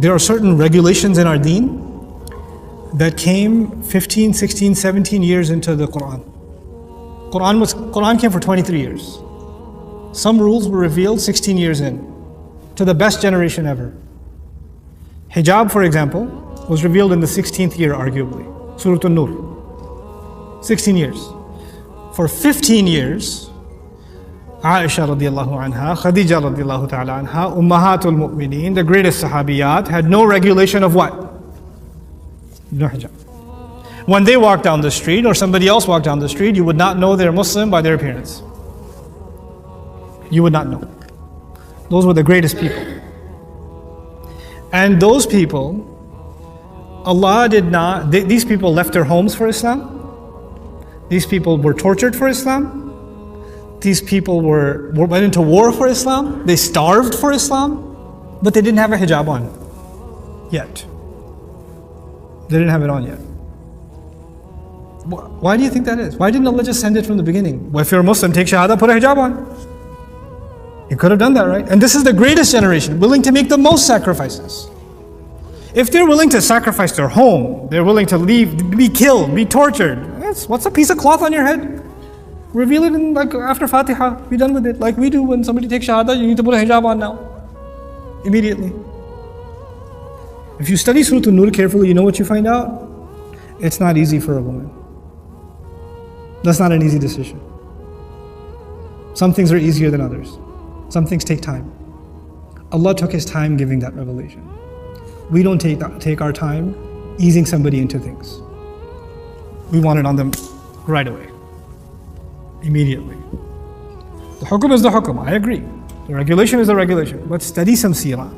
there are certain regulations in our deen that came 15, 16, 17 years into the Quran. Quran came for 23 years. Some rules were revealed 16 years in, to the best generation ever. Hijab, for example, was revealed in the 16th year, arguably. Surah An-Nur. 16 years. For 15 years, Aisha radiallahu anha, Khadija radiallahu ta'ala anha, Ummahatul Mu'mineen, the greatest sahabiyat, had no regulation of what? No hijab. When they walked down the street or somebody else walked down the street, you would not know they're Muslim by their appearance. You would not know. Those were the greatest people. And those people, Allah did not, these people left their homes for Islam. These people were tortured for Islam. These people went into war for Islam. They starved for Islam. But they didn't have a hijab on yet. They didn't have it on yet. Why do you think that is? Why didn't Allah just send it from the beginning? Well, if you're a Muslim, take shahada, put a hijab on. He could have done that, right? And this is the greatest generation, willing to make the most sacrifices. If they're willing to sacrifice their home, they're willing to leave, be killed, be tortured. What's a piece of cloth on your head? Reveal it in, like, after Fatiha. Be done with it. Like we do when somebody takes shahada, you need to put a hijab on now. Immediately. If you study Surah An-Nur carefully, you know what you find out? It's not easy for a woman. That's not an easy decision. Some things are easier than others. Some things take time. Allah took His time giving that revelation. We don't take our time easing somebody into things. We want it on them right away, immediately. The hukum is the hukum, I agree. The regulation is the regulation. But study some seerah.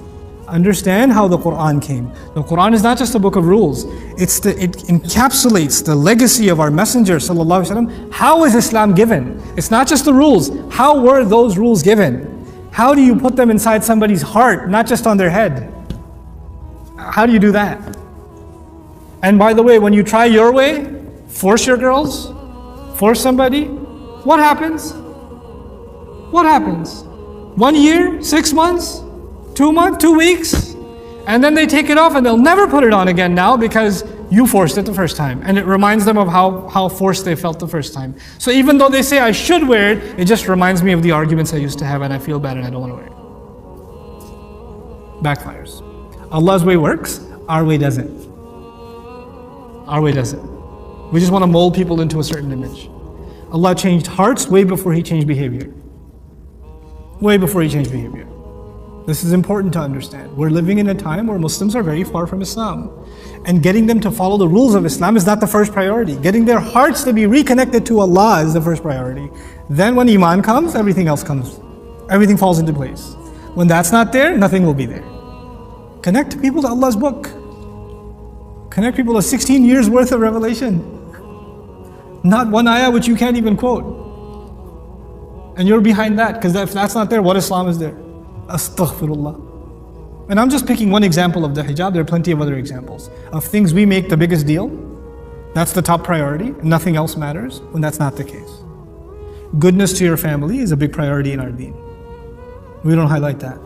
Understand how the Quran came. The Quran is not just a book of rules. It encapsulates the legacy of our Messenger sallallahu alaihi wasallam. How is Islam given? It's not just the rules. How were those rules given? How do you put them inside somebody's heart, not just on their head? How do you do that? And by the way, when you try your way, force your girls, force somebody, what happens? What happens? 1 year, 6 months, 2 months, 2 weeks, and then they take it off and they'll never put it on again now because you forced it the first time. And it reminds them of how forced they felt the first time. So even though they say I should wear it, it just reminds me of the arguments I used to have and I feel bad and I don't want to wear it. Backfires. Allah's way works, our way doesn't. Our way doesn't. We just want to mold people into a certain image. Allah changed hearts way before He changed behavior. Way before He changed behavior. This is important to understand. We're living in a time where Muslims are very far from Islam. And getting them to follow the rules of Islam is not the first priority. Getting their hearts to be reconnected to Allah is the first priority. Then when Iman comes, everything else comes. Everything falls into place. When that's not there, nothing will be there. Connect people to Allah's book. Connect people to 16 years worth of revelation. Not one ayah which you can't even quote. And you're behind that, because if that's not there, what Islam is there? Astaghfirullah. And I'm just picking one example of the hijab. There are plenty of other examples of things we make the biggest deal. That's the top priority. Nothing else matters when that's not the case. Goodness to your family is a big priority in our deen. We don't highlight that.